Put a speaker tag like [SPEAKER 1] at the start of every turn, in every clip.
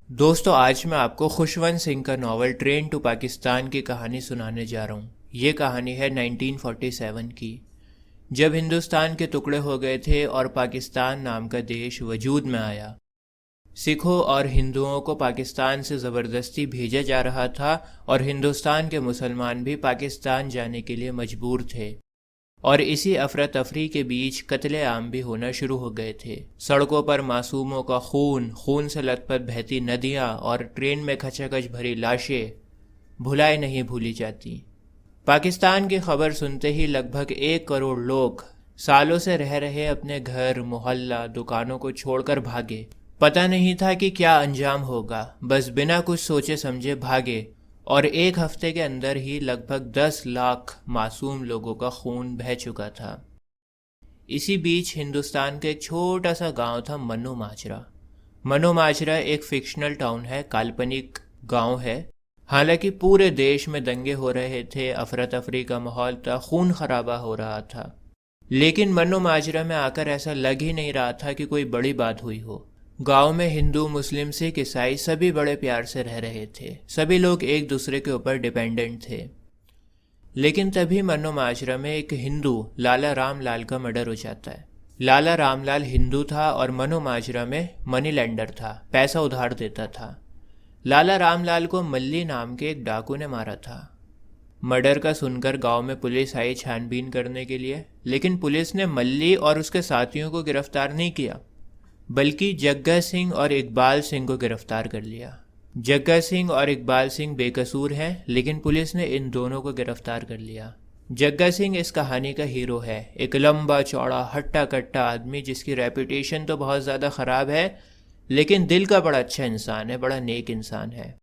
[SPEAKER 1] दोस्तों, आज मैं आपको खुशवंत सिंह का नावल ट्रेन टू पाकिस्तान की कहानी सुनाने जा रहा हूँ। ये कहानी है 1947 की, जब हिंदुस्तान के टुकड़े हो गए थे और पाकिस्तान नाम का देश वजूद में आया। सिखों और हिंदुओं को पाकिस्तान से ज़बरदस्ती भेजा जा रहा था और हिंदुस्तान के मुसलमान भी पाकिस्तान जाने के लिए मजबूर थे। और इसी अफरा तफरी के बीच कत्ले आम भी होना शुरू हो गए थे। सड़कों पर मासूमों का खून, खून से लथपथ बहती नदियाँ और ट्रेन में खचाखच भरी लाशें भुलाए नहीं भूली जाती। पाकिस्तान की खबर सुनते ही लगभग 1 करोड़ लोग सालों से रह रहे अपने घर, मोहल्ला, दुकानों को छोड़कर भागे। पता नहीं था कि क्या अंजाम होगा, बस बिना कुछ सोचे समझे भागे। और 1 हफ्ते के अंदर ही लगभग 10 लाख मासूम लोगों का खून बह चुका था। इसी बीच हिंदुस्तान का एक छोटा सा गांव था मनु माजरा। मनु माजरा एक फिक्शनल टाउन है, काल्पनिक गांव है। हालांकि पूरे देश में दंगे हो रहे थे, अफरा तफरी का माहौल था, खून खराबा हो रहा था। लेकिन मनु माजरा में आकर ऐसा लग ही नहीं रहा था कि कोई बड़ी बात हुई हो। गांव में हिंदू, मुस्लिम, सिख, ईसाई सभी बड़े प्यार से रह रहे थे। सभी लोग एक दूसरे के ऊपर डिपेंडेंट थे। लेकिन तभी मनु माजरा में एक हिंदू लाला राम लाल का मर्डर हो जाता है। लाला रामलाल हिंदू था और मनु माजरा में मनी लेंडर था, पैसा उधार देता था। लाला रामलाल को मल्ली नाम के एक डाकू ने मारा था। मर्डर का सुनकर गांव में पुलिस आई छानबीन करने के लिए, लेकिन पुलिस ने मल्ली और उसके साथियों को गिरफ्तार नहीं किया, बल्कि जग्गा सिंह और इकबाल सिंह को गिरफ्तार कर लिया। जग्गा सिंह और इकबाल सिंह बेकसूर हैं, लेकिन पुलिस ने इन दोनों को गिरफ्तार कर लिया। जग्गा सिंह इस कहानी का हीरो है, एक लंबा चौड़ा हट्टा कट्टा आदमी जिसकी रेपुटेशन तो बहुत ज़्यादा ख़राब है, लेकिन दिल का बड़ा अच्छा इंसान है, बड़ा नेक इंसान है।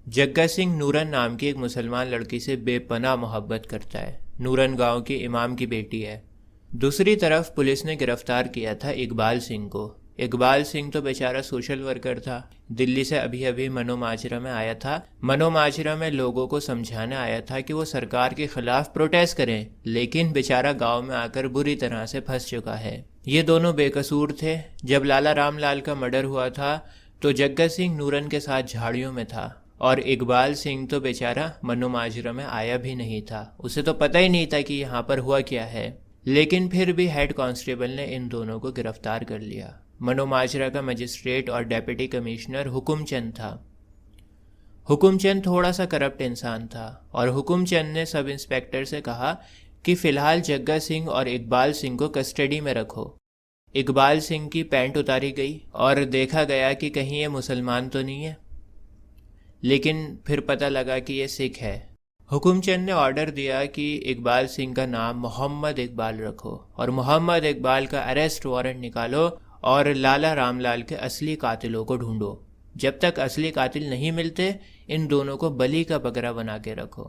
[SPEAKER 1] जग्गा सिंह नूरन नाम की एक मुसलमान लड़की से बेपनाह मोहब्बत करता है। नूरन गांव की इमाम की बेटी है। दूसरी तरफ पुलिस ने गिरफ्तार किया था इकबाल सिंह को। इकबाल सिंह तो बेचारा सोशल वर्कर था, दिल्ली से अभी अभी मनु माजरा में आया था। मनु माजरा में लोगों को समझाने आया था कि वो सरकार के खिलाफ प्रोटेस्ट करें, लेकिन बेचारा गांव में आकर बुरी तरह से फंस चुका है। ये दोनों बेकसूर थे। जब लाला रामलाल का मर्डर हुआ था तो जग्गा सिंह नूरन के साथ झाड़ियों में था और इकबाल सिंह तो बेचारा मनु माजरा में आया भी नहीं था। उसे तो पता ही नहीं था कि यहाँ पर हुआ क्या है। लेकिन फिर भी हेड कांस्टेबल ने इन दोनों को गिरफ्तार कर लिया। मनु माजरा का मजिस्ट्रेट और डेप्यूटी कमिश्नर हुकुमचंद था। हुकुमचंद थोड़ा सा करप्ट इंसान था और हुकुमचंद ने सब इंस्पेक्टर से कहा कि फ़िलहाल जग्गा सिंह और इकबाल सिंह को कस्टडी में रखो। इकबाल सिंह की पैंट उतारी गई और देखा गया कि कहीं ये मुसलमान तो नहीं है, लेकिन फिर पता लगा कि ये सिख है। हुकुमचंद ने ऑर्डर दिया कि इकबाल सिंह का नाम मोहम्मद इकबाल रखो और मोहम्मद इकबाल का अरेस्ट वारंट निकालो और लाला रामलाल के असली कातिलों को ढूंढो। जब तक असली कातिल नहीं मिलते, इन दोनों को बलि का बकरा बना के रखो।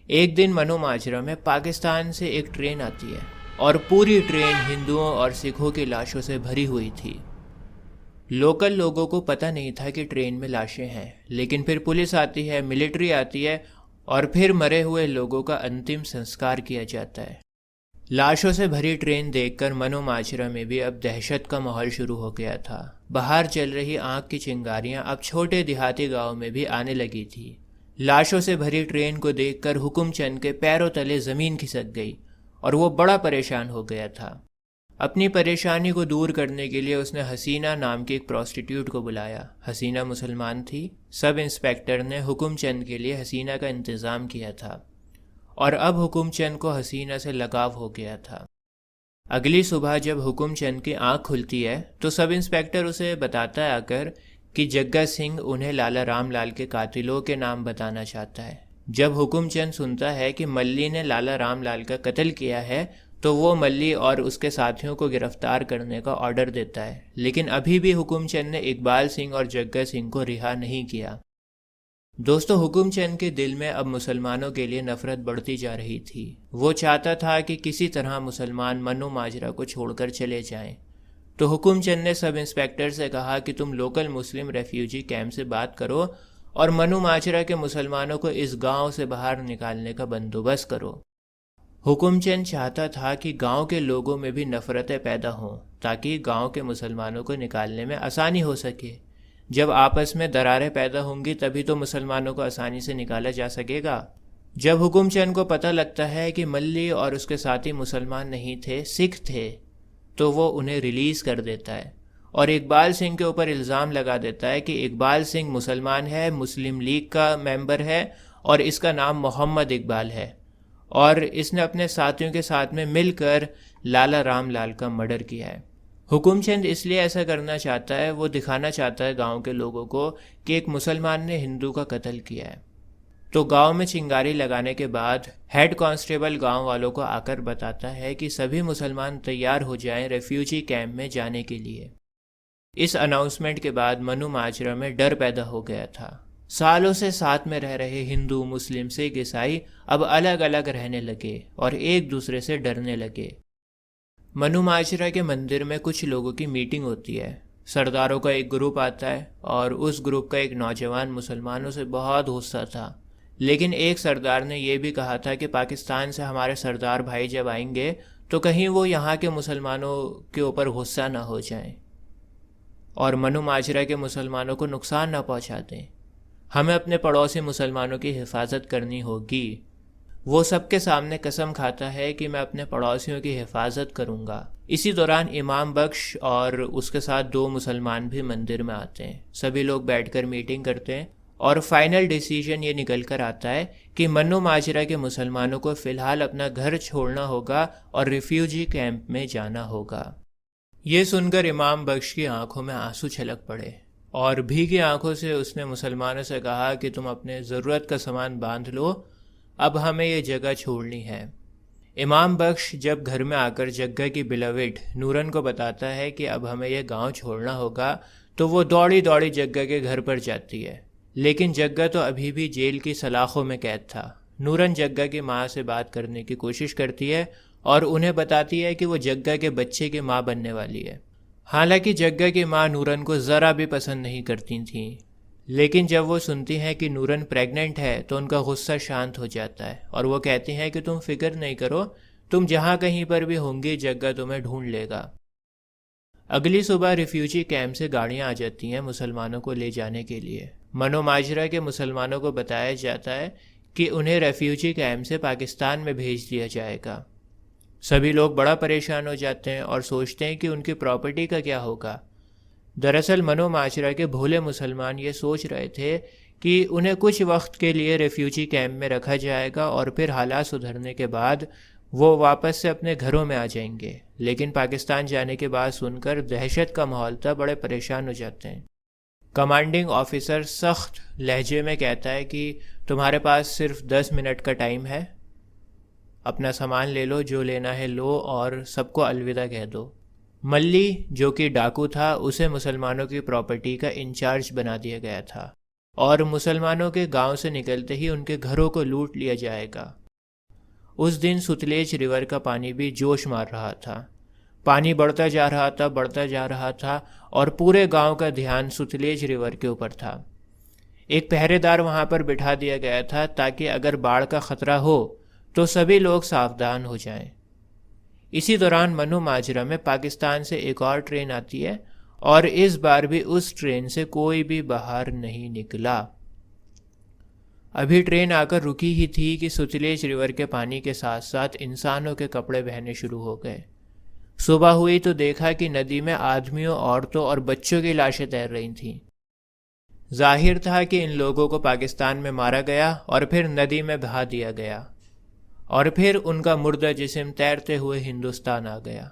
[SPEAKER 1] एक दिन मनु माजरा में पाकिस्तान से एक ट्रेन आती है और पूरी ट्रेन हिंदुओं और सिखों की लाशों से भरी हुई थी। लोकल लोगों को पता नहीं था कि ट्रेन में लाशें हैं, लेकिन फिर पुलिस आती है, मिलिट्री आती है और फिर मरे हुए लोगों का अंतिम संस्कार किया जाता है। लाशों से भरी ट्रेन देखकर मनु माजरा में भी अब दहशत का माहौल शुरू हो गया था। बाहर चल रही आग की चिंगारियां अब छोटे देहाती गांव में भी आने लगी थी। लाशों से भरी ट्रेन को देखकर हुकुमचंद के पैरों तले जमीन खिसक गई और वो बड़ा परेशान हो गया था। अपनी परेशानी को दूर करने के लिए उसने हसीना नाम की एक प्रोस्टिट्यूट को बुलाया। हसीना मुसलमान थी। सब इंस्पेक्टर ने हुकुमचंद के लिए हसीना का इंतज़ाम किया था और अब हुकुमचंद को हसीना से लगाव हो गया था। अगली सुबह जब हुकुमचंद की आंख खुलती है तो सब इंस्पेक्टर उसे बताता है आकर कि जग्गा सिंह उन्हें लाला रामलाल के कातिलों के नाम बताना चाहता है। जब हुकुमचंद सुनता है कि मल्ली ने लाला रामलाल का कत्ल किया है तो वो मल्ली और उसके साथियों को गिरफ्तार करने का ऑर्डर देता है, लेकिन अभी भी हुकुमचंद ने इकबाल सिंह और जग्गा सिंह को रिहा नहीं किया। दोस्तों, हुकुमचंद के दिल में अब मुसलमानों के लिए नफरत बढ़ती जा रही थी। वो चाहता था कि किसी तरह मुसलमान मनु माजरा को छोड़कर चले जाएं। तो हुकुमचंद ने सब इंस्पेक्टर से कहा कि तुम लोकल मुस्लिम रेफ्यूजी कैंप से बात करो और मनु माजरा के मुसलमानों को इस गांव से बाहर निकालने का बंदोबस्त करो। हुकुमचंद चाहता था कि गांव के लोगों में भी नफरतें पैदा हों ताकि गांव के मुसलमानों को निकालने में आसानी हो सके। जब आपस में दरारें पैदा होंगी तभी तो मुसलमानों को आसानी से निकाला जा सकेगा। जब हुकुमचंद को पता लगता है कि मल्ली और उसके साथी मुसलमान नहीं थे, सिख थे, तो वो उन्हें रिलीज़ कर देता है और इकबाल सिंह के ऊपर इल्ज़ाम लगा देता है कि इकबाल सिंह मुसलमान है, मुस्लिम लीग का मेंबर है और इसका नाम मोहम्मद इकबाल है और इसने अपने साथियों के साथ में मिलकर लाला राम लाल का मर्डर किया है। हुकुमचंद इसलिए ऐसा करना चाहता है, वो दिखाना चाहता है गांव के लोगों को कि एक मुसलमान ने हिंदू का कत्ल किया है। तो गांव में चिंगारी लगाने के बाद हेड कांस्टेबल गांव वालों को आकर बताता है कि सभी मुसलमान तैयार हो जाएं रेफ्यूजी कैंप में जाने के लिए। इस अनाउंसमेंट के बाद मनु माजरा में डर पैदा हो गया था। सालों से साथ में रह रहे हिंदू, मुस्लिम, सिख, ईसाई अब अलग अलग रहने लगे और एक दूसरे से डरने लगे। मनु माजरा के मंदिर में कुछ लोगों की मीटिंग होती है। सरदारों का एक ग्रुप आता है और उस ग्रुप का एक नौजवान मुसलमानों से बहुत गुस्सा था, लेकिन एक सरदार ने यह भी कहा था कि पाकिस्तान से हमारे सरदार भाई जब आएंगे तो कहीं वो यहाँ के मुसलमानों के ऊपर गुस्सा ना हो जाएं और मनु माजरा के मुसलमानों को नुकसान ना पहुँचा दें। हमें अपने पड़ोसी मुसलमानों की हिफाजत करनी होगी। वो सबके सामने कसम खाता है कि मैं अपने पड़ोसियों की हिफाजत करूंगा। इसी दौरान इमाम बख्श और उसके साथ 2 मुसलमान भी मंदिर में आते हैं। सभी लोग बैठकर मीटिंग करते हैं और फाइनल डिसीजन ये निकल कर आता है कि मनु माजरा के मुसलमानों को फ़िलहाल अपना घर छोड़ना होगा और रिफ्यूजी कैंप में जाना होगा। ये सुनकर इमाम बख्श की आंखों में आंसू छलक पड़े और भीगी आंखों से उसने मुसलमानों से कहा कि तुम अपने ज़रूरत का सामान बांध लो, अब हमें ये जगह छोड़नी है। इमाम बख्श जब घर में आकर जग्गा की बिलविड नूरन को बताता है कि अब हमें यह गांव छोड़ना होगा, तो वो दौड़ी दौड़ी जग्गा के घर पर जाती है, लेकिन जग्गा तो अभी भी जेल की सलाखों में कैद था। नूरन जग्गा की माँ से बात करने की कोशिश करती है और उन्हें बताती है कि वो जग्गा के बच्चे की माँ बनने वाली है। हालांकि जग्गा की माँ नूरन को ज़रा भी पसंद नहीं करती थी, लेकिन जब वो सुनती हैं कि नूरन प्रेग्नेंट है तो उनका गुस्सा शांत हो जाता है और वो कहती हैं कि तुम फिक्र नहीं करो, तुम जहाँ कहीं पर भी होंगी जग्गा तुम्हें ढूंढ लेगा। अगली सुबह रिफ्यूजी कैंप से गाड़ियाँ आ जाती हैं मुसलमानों को ले जाने के लिए। मनु माजरा के मुसलमानों को बताया जाता है कि उन्हें रेफ्यूजी कैंप से पाकिस्तान में भेज दिया जाएगा। सभी लोग बड़ा परेशान हो जाते हैं और सोचते हैं कि उनकी प्रॉपर्टी का क्या होगा। दरअसल मनु माजरा के भोले मुसलमान ये सोच रहे थे कि उन्हें कुछ वक्त के लिए रेफ्यूजी कैंप में रखा जाएगा और फिर हालात सुधरने के बाद वो वापस से अपने घरों में आ जाएंगे। लेकिन पाकिस्तान जाने के बाद सुनकर दहशत का माहौल था, बड़े परेशान हो जाते हैं। कमांडिंग ऑफिसर सख्त लहजे में कहता है कि तुम्हारे पास सिर्फ 10 मिनट का टाइम है, अपना सामान ले लो, जो लेना है लो और सबको अलविदा कह दो। मल्ली जो कि डाकू था, उसे मुसलमानों की प्रॉपर्टी का इंचार्ज बना दिया गया था और मुसलमानों के गांव से निकलते ही उनके घरों को लूट लिया जाएगा। उस दिन सुतलेज रिवर का पानी भी जोश मार रहा था। पानी बढ़ता जा रहा था और पूरे गांव का ध्यान सुतलेज रिवर के ऊपर था। एक पहरेदार वहां पर बिठा दिया गया था ताकि अगर बाढ़ का खतरा हो तो सभी लोग सावधान हो जाएं। इसी दौरान मनु माजरा में पाकिस्तान से एक और ट्रेन आती है और इस बार भी उस ट्रेन से कोई भी बाहर नहीं निकला। अभी ट्रेन आकर रुकी ही थी कि सुतलेज रिवर के पानी के साथ साथ इंसानों के कपड़े बहने शुरू हो गए। सुबह हुई तो देखा कि नदी में आदमियों, औरतों और बच्चों की लाशें तैर रही थीं। जाहिर था कि इन लोगों को पाकिस्तान में मारा गया और फिर नदी में बहा दिया गया और फिर उनका मुर्दा जिस्म तैरते हुए हिंदुस्तान आ गया।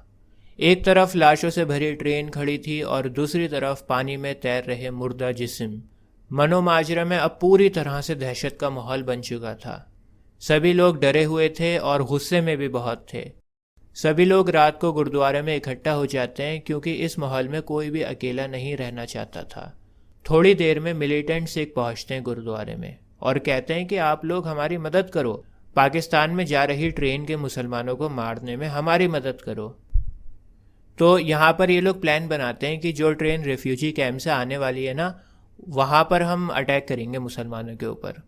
[SPEAKER 1] एक तरफ लाशों से भरी ट्रेन खड़ी थी और दूसरी तरफ पानी में तैर रहे मुर्दा जिस्म। मनु माजरा में अब पूरी तरह से दहशत का माहौल बन चुका था। सभी लोग डरे हुए थे और गुस्से में भी बहुत थे। सभी लोग रात को गुरुद्वारे में इकट्ठा हो जाते हैं क्योंकि इस माहौल में कोई भी अकेला नहीं रहना चाहता था। थोड़ी देर में मिलिटेंट सिख पहुंचते हैं गुरुद्वारे में और कहते हैं कि आप लोग हमारी मदद करो, पाकिस्तान में जा रही ट्रेन के मुसलमानों को मारने में हमारी मदद करो। तो यहाँ पर ये लोग प्लान बनाते हैं कि जो ट्रेन रेफ्यूजी कैंप से आने वाली है ना, वहाँ पर हम अटैक करेंगे मुसलमानों के ऊपर।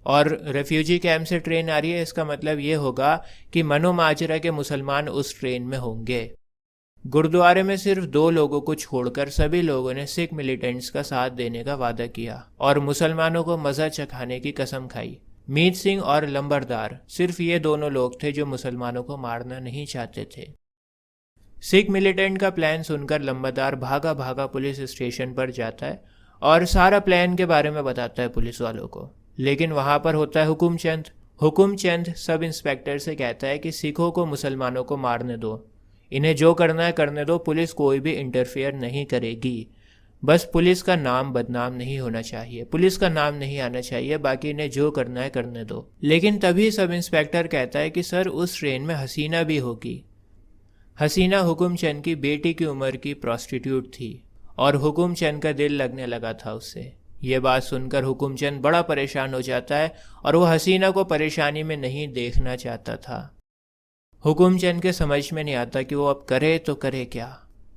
[SPEAKER 1] और रेफ्यूजी कैंप से ट्रेन आ रही है, इसका मतलब ये होगा कि मनु माजरा के मुसलमान उस ट्रेन में होंगे। गुरुद्वारे में सिर्फ 2 लोगों को छोड़कर सभी लोगों ने सिख मिलिटेंट्स का साथ देने का वादा किया और मुसलमानों को मज़ा चखाने की कसम खाई। मीत सिंह और लंबरदार सिर्फ ये दोनों लोग थे जो मुसलमानों को मारना नहीं चाहते थे। सिख मिलिटेंट का प्लान सुनकर लंबरदार भागा भागा पुलिस स्टेशन पर जाता है और सारा प्लान के बारे में बताता है पुलिस वालों को। लेकिन वहां पर होता है हुकुमचंद। हुकुमचंद सब इंस्पेक्टर से कहता है कि सिखों को मुसलमानों को मारने दो, इन्हें जो करना है करने दो, पुलिस कोई भी इंटरफेयर नहीं करेगी। बस पुलिस का नाम बदनाम नहीं होना चाहिए, पुलिस का नाम नहीं आना चाहिए, बाकी इन्हें जो करना है करने दो। लेकिन तभी सब इंस्पेक्टर कहता है कि सर उस ट्रेन में हसीना भी होगी। हसीना हुकुमचंद की बेटी की उम्र की प्रॉस्टिट्यूट थी और हुकुमचंद का दिल लगने लगा था उससे। ये बात सुनकर हुकुमचंद बड़ा परेशान हो जाता है और वो हसीना को परेशानी में नहीं देखना चाहता था। हुकुमचंद के समझ में नहीं आता कि वो अब करे तो करे क्या।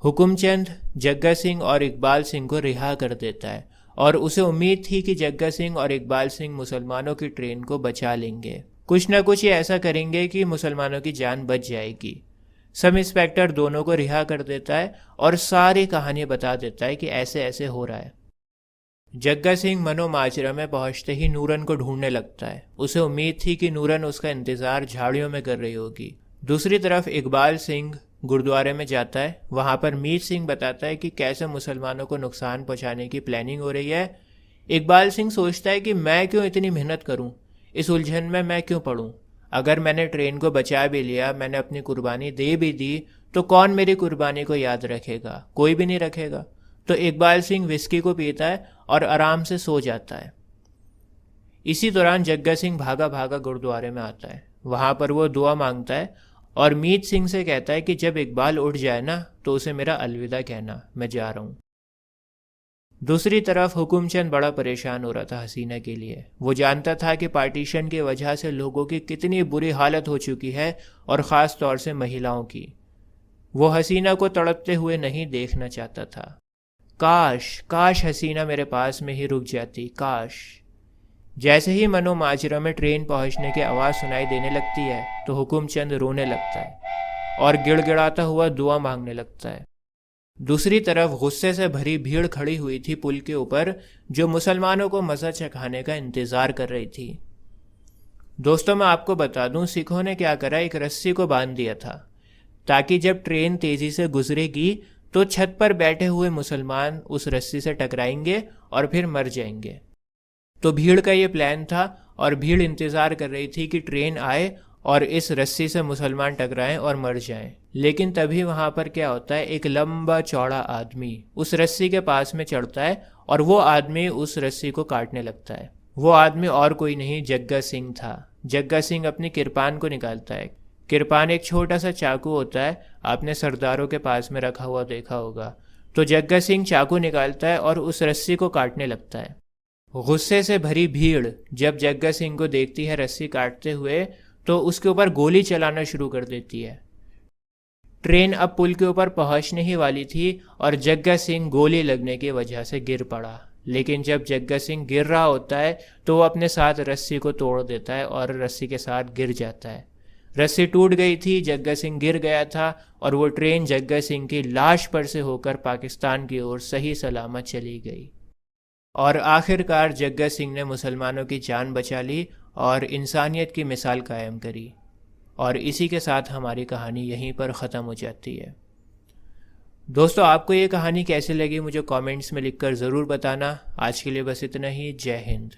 [SPEAKER 1] हुकुमचंद जग्गा सिंह और इकबाल सिंह को रिहा कर देता है और उसे उम्मीद थी कि जग्गा सिंह और इकबाल सिंह मुसलमानों की ट्रेन को बचा लेंगे, कुछ ना कुछ ये ऐसा करेंगे कि मुसलमानों की जान बच जाएगी। सब इंस्पेक्टर दोनों को रिहा कर देता है और सारी कहानी बता देता है कि ऐसे ऐसे हो रहा है। जग्गा सिंह मनो माजरा में पहुंचते ही नूरन को ढूंढने लगता है। उसे उम्मीद थी कि नूरन उसका इंतजार झाड़ियों में कर रही होगी। दूसरी तरफ इकबाल सिंह गुरुद्वारे में जाता है। वहां पर मीत सिंह बताता है कि कैसे मुसलमानों को नुकसान पहुंचाने की प्लानिंग हो रही है। इकबाल सिंह सोचता है कि मैं क्यों इतनी मेहनत करूं, इस उलझन में मैं क्यों पड़ूं। अगर मैंने ट्रेन को बचा भी लिया, मैंने अपनी कुर्बानी दे भी दी, तो कौन मेरी कुर्बानी को याद रखेगा? कोई भी नहीं रखेगा। तो इकबाल सिंह विस्की को पीता है और आराम से सो जाता है। इसी दौरान जग्गा सिंह भागा भागा गुरुद्वारे में आता है। वहां पर वो दुआ मांगता है और मीत सिंह से कहता है कि जब इकबाल उठ जाए ना तो उसे मेरा अलविदा कहना, मैं जा रहा हूँ। दूसरी तरफ हुकुमचंद बड़ा परेशान हो रहा था हसीना के लिए। वो जानता था कि पार्टीशन की वजह से लोगों की कितनी बुरी हालत हो चुकी है और ख़ास तौर से महिलाओं की। वो हसीना को तड़पते हुए नहीं देखना चाहता था। काश काश हसीना मेरे पास में ही रुक जाती, काश। जैसे ही मनो माजरा में ट्रेन पहुंचने की आवाज़ सुनाई देने लगती है तो हुकुमचंद रोने लगता है और गिड़गिड़ाता हुआ दुआ मांगने लगता है। दूसरी तरफ गुस्से से भरी भीड़ खड़ी हुई थी पुल के ऊपर, जो मुसलमानों को मज़ा चखाने का इंतज़ार कर रही थी। दोस्तों, मैं आपको बता दूं, सिखों ने क्या करा, एक रस्सी को बांध दिया था ताकि जब ट्रेन तेज़ी से गुजरेगी तो छत पर बैठे हुए मुसलमान उस रस्सी से टकराएंगे और फिर मर जाएंगे। तो भीड़ का ये प्लान था और भीड़ इंतज़ार कर रही थी कि ट्रेन आए और इस रस्सी से मुसलमान टकराएं और मर जाएं। लेकिन तभी वहाँ पर क्या होता है, एक लंबा चौड़ा आदमी उस रस्सी के पास में चढ़ता है और वो आदमी उस रस्सी को काटने लगता है। वो आदमी और कोई नहीं, जग्गा सिंह था। जग्गा सिंह अपनी किरपान को निकालता है। किरपान एक छोटा सा चाकू होता है, आपने सरदारों के पास में रखा हुआ देखा होगा। तो जग्गा सिंह चाकू निकालता है और उस रस्सी को काटने लगता है। गुस्से से भरी भीड़ जब जग्गा सिंह को देखती है रस्सी काटते हुए तो उसके ऊपर गोली चलाना शुरू कर देती है। ट्रेन अब पुल के ऊपर पहुंचने ही वाली थी और जग्गा सिंह गोली लगने की वजह से गिर पड़ा। लेकिन जब जग्गा सिंह गिर रहा होता है तो वो अपने साथ रस्सी को तोड़ देता है और रस्सी के साथ गिर जाता है। रस्सी टूट गई थी, जग्गा सिंह गिर गया था और वो ट्रेन जग्गा सिंह की लाश पर से होकर पाकिस्तान की ओर सही सलामत चली गई। और आखिरकार जग्गा सिंह ने मुसलमानों की जान बचा ली और इंसानियत की मिसाल कायम करी। और इसी के साथ हमारी कहानी यहीं पर ख़त्म हो जाती है। दोस्तों, आपको ये कहानी कैसी लगी मुझे कमेंट्स में लिखकर ज़रूर बताना। आज के लिए बस इतना ही। जय हिंद।